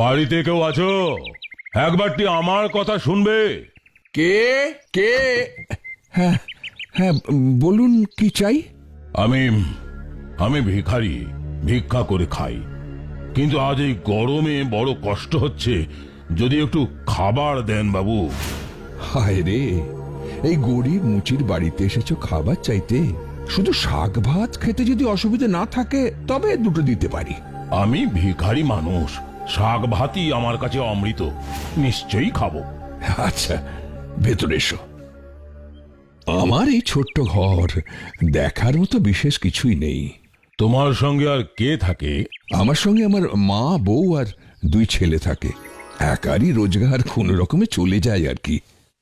বাড়িতে কেউ আছো? একবারটি আমার কথা শুনবে? কে কে? হ্যাঁ হ্যাঁ, বলুন কি চাই? আমি আমি ভিখারি, ভিক্ষা করে খাই, কিন্তু আজ এই গরমে বড় কষ্ট হচ্ছে। যদি একটু খাবার দেন বাবু। হায় রে, এই গরিব মুচির বাড়িতে এসেছো খাবার চাইতে? শুধু শাক ভাত খেতে যদি অসুবিধা না থাকে তবে দুটো দিতে পারি। আমি ভিখারি মানুষ, শাক ভাতই আমার কাছে অমৃত, নিশ্চয়ই খাবো। আচ্ছা, ভেতরে এসো। আমার এই ছোট্ট ঘর, দেখার মতো বিশেষ কিছুই নেই। তোমার সঙ্গে আর কে থাকে? আমার সঙ্গে আমার মা, বউ আর 2 ছেলে থাকে। একারই রোজগার কোন রকমে চলে যায় আর কি।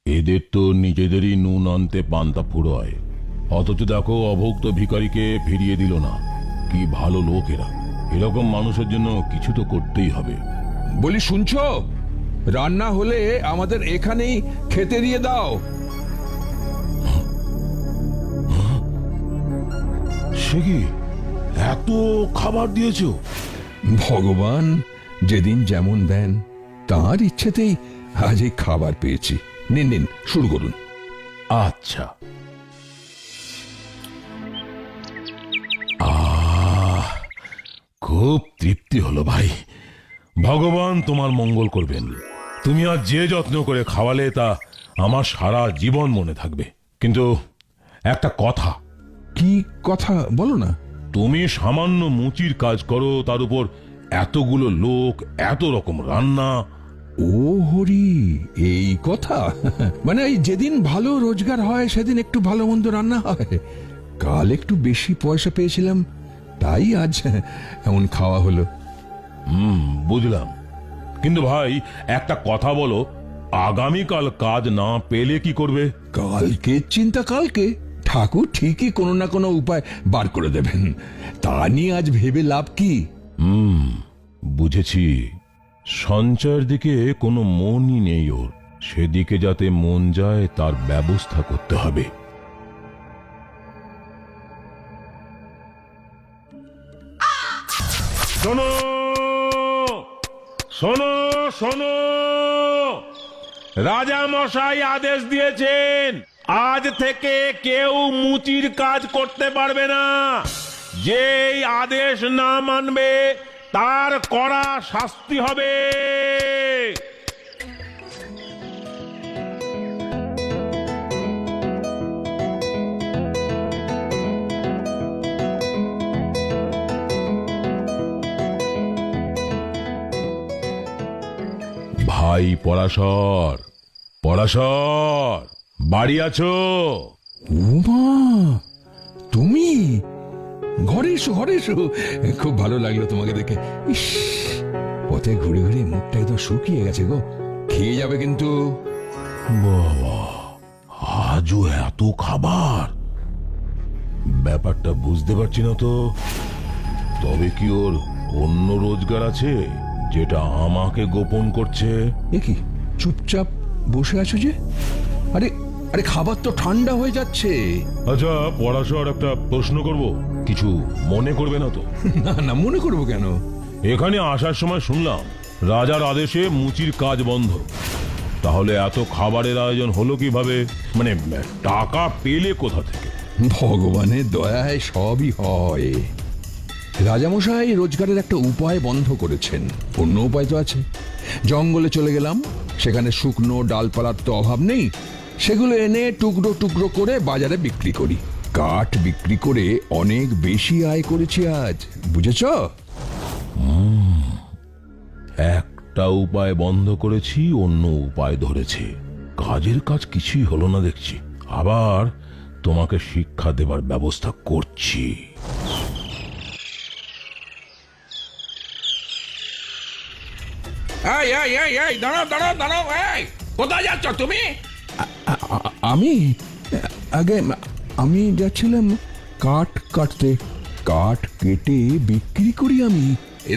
এদের তো নিজেদেরই নুন আনতে পান্তা ফুরোয়, অথচ দেখো অভুক্ত ভিখারিকে ফিরিয়ে দিল না। কি ভালো লোক এরা! এরকম মানুষের জন্য কিছু তো করতেই হবে। বলি, শুনছো? রান্না হলে আমাদের এখানেই খেতে দিয়ে দাও। সে কি, এত খাবার দিয়েছো? ভগবান যেদিন যেমন দেন, তার ইচ্ছেতেই আজ এই খাবার পেয়েছি। নিন নিন, শুরু করুন। আচ্ছা। আহ, খুব তৃপ্তি হলো ভাই। ভগবান তোমার মঙ্গল করবেন। তুমি আজ যে যত্ন করে খাওয়ালে তা আমার সারা জীবন মনে থাকবে। কিন্তু একটা কথা। কি কথা বলো না? তুমি সামান্য মুচির কাজ করো, তার উপর এতগুলো লোক, এত রকম রান্না। ও হরি, এই কথা? মানে এই যেদিন ভালো রোজগার হয় সেদিন একটু ভালো মন্দ রান্না হয়। কাল একটু বেশি পয়সা পেয়েছিলাম, তাই আজ এমন খাওয়া হলো। বুঝলাম। কিন্তু ভাই একটা কথা বলো, আগামীকাল কাজ না পেলে কি করবে? কালকে চিন্তা কালকে, ঠাকুর ঠিকই কোনো না কোনো উপায় বার করে দেবেন। তা নিয়ে আজ ভেবে লাভ কি? বুঝেছি। সঞ্চয়ের দিকে কোনো মনই নেই ওর, সেদিকে যাতে মন যায় তার ব্যবস্থা করতে হবে। শোনো শোনো শোনো, রাজা মশাই আদেশ দিয়েছেন, আজ থেকে কেউ মুচির কাজ করতে পারবে না। যেই আদেশ না মানবে তার কড়া শাস্তি হবে। ভাই পরাশর, পরাশর, বাড়ি আছো? উমা, তুমি? ঘরে এসো, ঘরে এসো। খুব ভালো লাগলো তোমাকে দেখে। ইস, পথে ঘুরে ঘুরে মুখটা একদম শুকিয়ে গেছে গো। খেয়ে যাবে কিন্তু। বাবা, আজও এত খাবার! ব্যাপারটা বুঝতে পারছি না তো। তবে কি ওর অন্য রোজগার আছে যেটা আমাকে গোপন করছে? এ কি, চুপচাপ বসে আছো যে? আরে আরে, খাবার তো ঠান্ডা হয়ে যাচ্ছে। আচ্ছা পরাশর, একটা প্রশ্ন করব, কিছু মনে করবে না তো? না না, মনে করবো কেন? এখানে আসার সময় শুনলাম রাজার আদেশে মুচির কাজ বন্ধ। তাহলে এত খাবারের আয়োজন হলো কিভাবে? মানে টাকা পেলে কোথা থেকে? ভগবানের দয়ায় সবই হয়। রাজামশাই রোজগারের একটা উপায় বন্ধ করেছেন। অন্য উপায় তো আছে। জঙ্গলে চলে গেলাম, সেখানে শুকনো ডালপালার তো অভাব নেই। সেগুলো এনে টুকরো টুকরো করে বাজারে বিক্রি করি। কাঠ বিক্রি করে অনেক বেশি আয় করেছি আজ, বুঝেছ? একটা উপায় বন্ধ করেছি, অন্য উপায় ধরেছে। কাজের কাজ কিছুই হলো না দেখছি। আবার তোমাকে শিক্ষা দেবার ব্যবস্থা করছি। এই এই এই এই দাঁড়াও দাঁড়াও দাঁড়াও, এই কোথায় যাচ্ছ তুমি? আমি আগে আমি যাচ্ছিলাম কাঠ কাটতে। কাঠ কেটে বিক্রি করি আমি।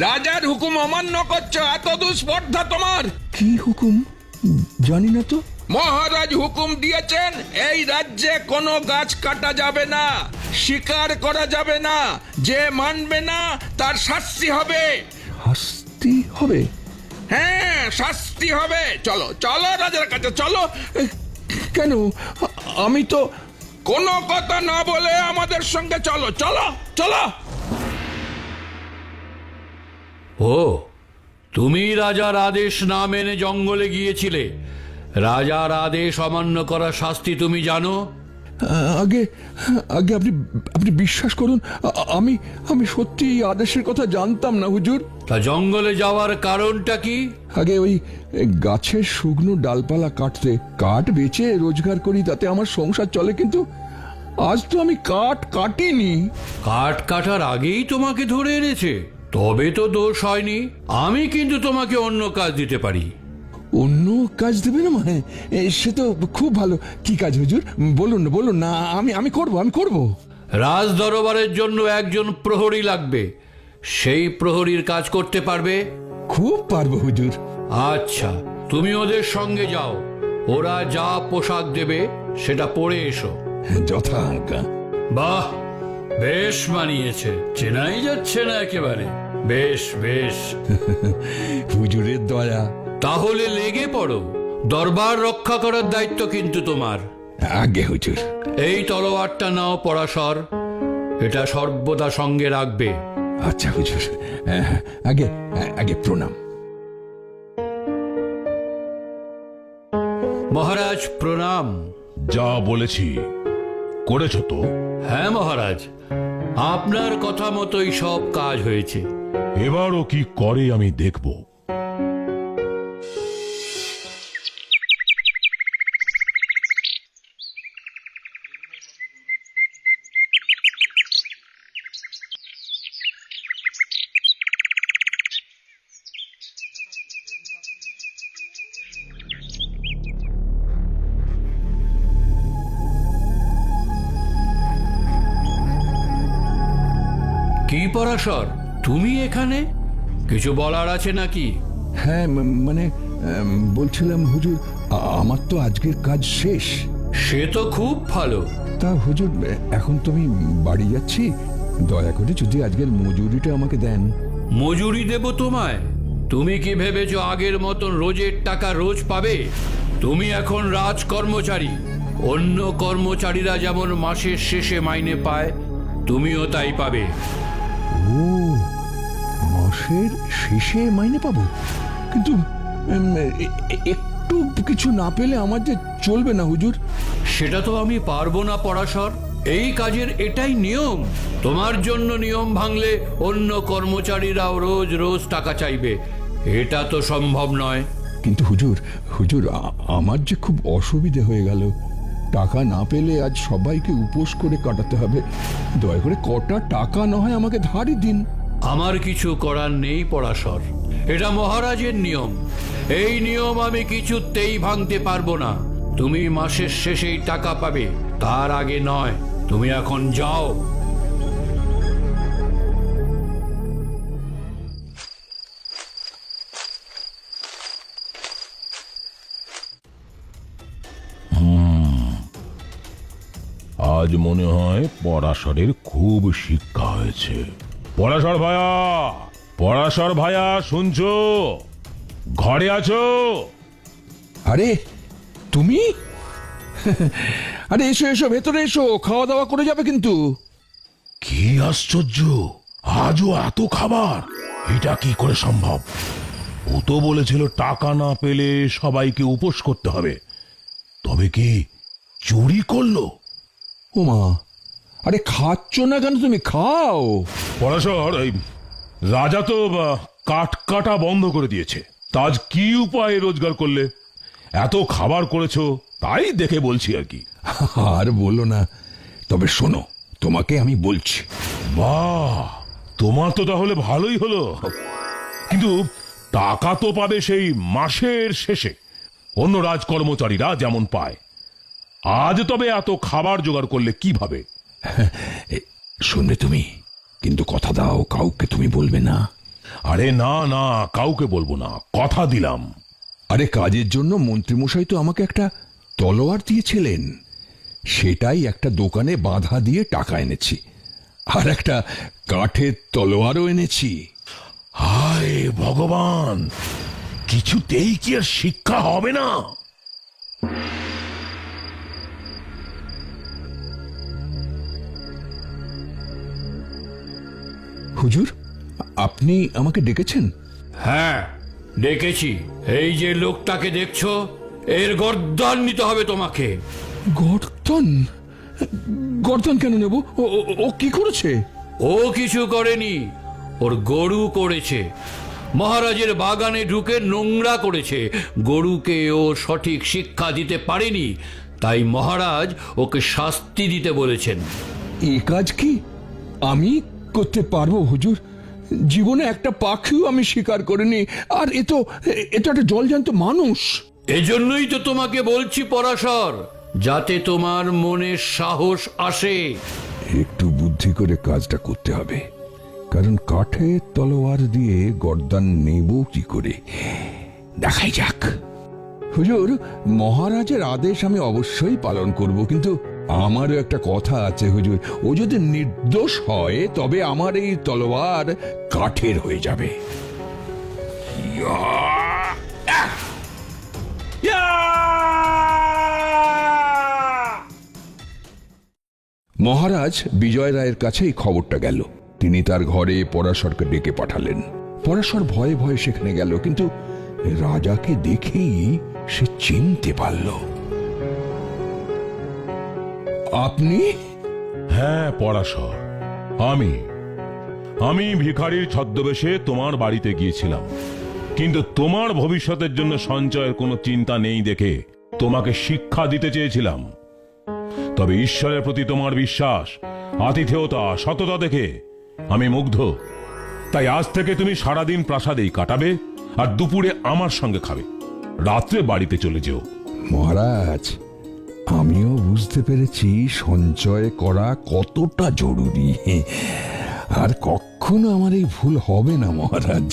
রাজার হুকুম অমান্য করছো, এত দুঃস্পর্ধা তোমার? কি হুকুম জানি না তো। মহারাজ হুকুম দিয়েছেন এই রাজ্যে কোনো গাছ কাটা যাবে না, শিকার করা যাবে না। যে মানবে না তার শাস্তি হবে। শাস্তি হবে? হ্যাঁ, শাস্তি হবে। চলো চলো রাজার কাছে চলো। কেন? আমি তো কোনো কথা না বলে আমাদের সঙ্গে চলো চলো চলো। ও, তুমি রাজার আদেশ না মেনে জঙ্গলে গিয়েছিলে। রাজার আদেশ অমান্য করার শাস্তি তুমি জানো? আগে আগে আপনি আপনি বিশ্বাস করুন, আমি আমি সত্যি এই আদেশের কথা জানতাম না হুজুর। তা জঙ্গলে যাওয়ার কারণটা কি? আগে ওই গাছের শুকনো ডালপালা কাটতে, কাঠ বেচে রোজগার করি, তাতে আমার সংসার চলে। কিন্তু আজ তো আমি কাঠ কাটিনি। কাঠ কাটার আগেই তোমাকে ধরে এনেছে, তবে তো দোষ হয়নি। আমি কিন্তু তোমাকে অন্য কাজ দিতে পারি। অন্য কাজ দেবে না? মানে সে তো খুব ভালো। কি কাজ হুজুর? বলুন না, বলুন না। আমি করব, আমি করব। রাজ দরবারের জন্য একজন প্রহরী লাগবে। সেই প্রহরীর কাজ করতে পারবে? খুব পারবো হুজুর। আচ্ছা, তুমি ওদের সঙ্গে যাও। ওরা যা পোশাক দেবে সেটা পরে এসো। যথা আজ্ঞা। বাহ, বেশ মানিয়েছে, চেনাই যাচ্ছে না একেবারে। বেশ বেশ, হুজুরের দয়া। তাহলে লেগে পড়ো। দরবার রক্ষা করার দায়িত্ব কিন্তু তোমার। আগে হুজুর। এই তলোয়ারটা নাও পরাশর, এটা সর্বদা সঙ্গে রাখবে। আচ্ছা হুজুর, আগে আগে প্রণাম। মহারাজ প্রণাম। যা বলেছি করেছো তো? হ্যাঁ মহারাজ, আপনার কথা মতোই সব কাজ হয়েছে। এবারও কি করে আমি দেখব। কি পরাশর, তুমি এখানে? কিছু বলার আছে নাকি? হ্যাঁ, মানে বলছিলাম হুজুর, আমার তো আজকের কাজ শেষ। সে তো খুব ভালো। তা হুজুর, এখন তুমি বাড়ি যাচ্ছি, দয়া করে যদি আজকের মজুরিটা আমাকে দেন। মজুরি দেব তোমায়? তুমি কি ভেবেছো আগের মতন রোজের টাকা রোজ পাবে? তুমি এখন রাজ কর্মচারী। অন্য কর্মচারীরা যেমন মাসের শেষে মাইনে পায়, তুমিও তাই পাবে। ও, মাসের শেষে মাইনে পাবো? কিন্তু একটু কিছু না পেলে আমার যে চলবে না হুজুর। সেটা তো আমি পারবো না পরাশর। এই কাজের এটাই নিয়ম। তোমার জন্য নিয়ম ভাঙলে অন্য কর্মচারীরাও রোজ রোজ টাকা চাইবে। এটা তো সম্ভব নয়। কিন্তু হুজুর, হুজুর আমার যে খুব অসুবিধে হয়ে গেল। টাকা না পেলে আজ সবাইকে উপোস করে কাটাতে হবে। দয়া করে কটা টাকা না হয় আমাকে ধারই দিন। আমার কিছু করার নেই পরাশর, এটা মহারাজের নিয়ম। এই নিয়ম আমি কিছুতেই ভাঙতে পারবো না। তুমি মাসের শেষেই টাকা পাবে, তার আগে নয়। তুমি এখন যাও। আজ মনে হয় পরাশরের খুব শিক্ষা হয়েছে। পরাশর ভায়া, পরাশর ভায়া, শুনছো? ঘরে আছো? আরে তুমি? আরে এসো এসো, ভেতরে এসো, খাওয়া দাওয়া করে যাবে কিন্তু। কি আশ্চর্য, আজও এত খাবার! এটা কি করে সম্ভব? ও তো বলেছিল টাকা না পেলে সবাইকে উপোস করতে হবে। তবে কি চুরি করলো? ওমা, আরে খাচ্ছ না কেন? তুমি খাও। পরাশর, এই রাজা তো কাঠ কাটা বন্ধ করে দিয়েছে। তা আজ কি উপায়ে রোজগার করলে? এত খাবার করেছো তাই দেখে বলছি আর কি। আর বলো না, তবে শোনো, তোমাকে আমি বলছি। বাহ, তোমার তো তাহলে ভালোই হলো। কিন্তু টাকা তো পাবে সেই মাসের শেষে, অন্য রাজকর্মচারীরা যেমন পায়। আজ তবে এত খাবার জোগাড় করলে কিভাবে? শুনবে তুমি, কিন্তু কথা দাও, কাউকে তুমি বলবে না। আরে না না, কাউকে বলবো না, কথা দিলাম। আরে কাজের জন্য মন্ত্রীমশাই তো আমাকে একটা তলোয়ার দিয়েছিলেন। সেটাই একটা দোকানে বাঁধা দিয়ে টাকা এনেছি। আর একটা কাঠের তলোয়ারও এনেছি। হায় ভগবান, কিছুতেই কি আর শিক্ষা হবে না? হুজুর, আপনি আমাকে ডেকেছেন? হ্যাঁ, ডেকেছি। এই যে লোকটাকে দেখছো, এর গর্দান নিতে হবে তোমাকে। গর্দন? গর্দন কেন নেব? ও কি করেছে? ও কিছু করেনি, ওর গরু করেছে। মহারাজের বাগানে ঢুকে নোংরা করেছে। গরুকে ও সঠিক শিক্ষা দিতে পারেনি, তাই মহারাজ ওকে শাস্তি দিতে বলেছেন। এ কাজ কি আমি করতে পারবো হুজুর? জীবনে একটা পাখিও আমি শিকার করিনি, আর এ তো একটা জলজান্ত মানুষ। এজন্যই তো তোমাকে বলছি পরাশর, যাতে তোমার মনে সাহস আসে। একটু বুদ্ধি করে কাজটা করতে হবে, কারণ কাঠের তলোয়ার দিয়ে গর্দান নেব কি করে, দেখাই যাক। হুজুর, মহারাজের আদেশ আমি অবশ্যই পালন করব, কিন্তু আমারও একটা কথা আছে হুজুর। ও যদি নির্দোষ হয় তবে আমার এই তলোয়ার কাঠের হয়ে যাবে। মহারাজ বিজয় রায়ের কাছে এই খবরটা গেল। তিনি তার ঘরে পরাশরকে ডেকে পাঠালেন। পরাশর ভয়ে ভয়ে সেখানে গেল, কিন্তু রাজাকে দেখেই সে চিনতে পারল। আপনি? হ্যাঁ পরাশর, আমি ভিখারির ছদ্মবেশে তোমার বাড়িতে গিয়েছিলাম, কিন্তু তোমার ভবিষ্যতের জন্য সঞ্চয়ের কোনো চিন্তা নেই দেখে তোমাকে শিক্ষা দিতে চেয়েছিলাম। তবে ঈশ্বরের প্রতি তোমার বিশ্বাস, আতিথেয়তা, সততা দেখে আমি মুগ্ধ। তাই আজ থেকে তুমি সারাদিন প্রাসাদেই কাটাবে, আর দুপুরে আমার সঙ্গে খাবে, রাত্রে বাড়িতে চলে যেও। মহারাজ, আমিও বুঝতে পেরেছি সঞ্চয় করা কতটা জরুরি, আর কখনো আমার এই ভুল হবে না মহারাজ।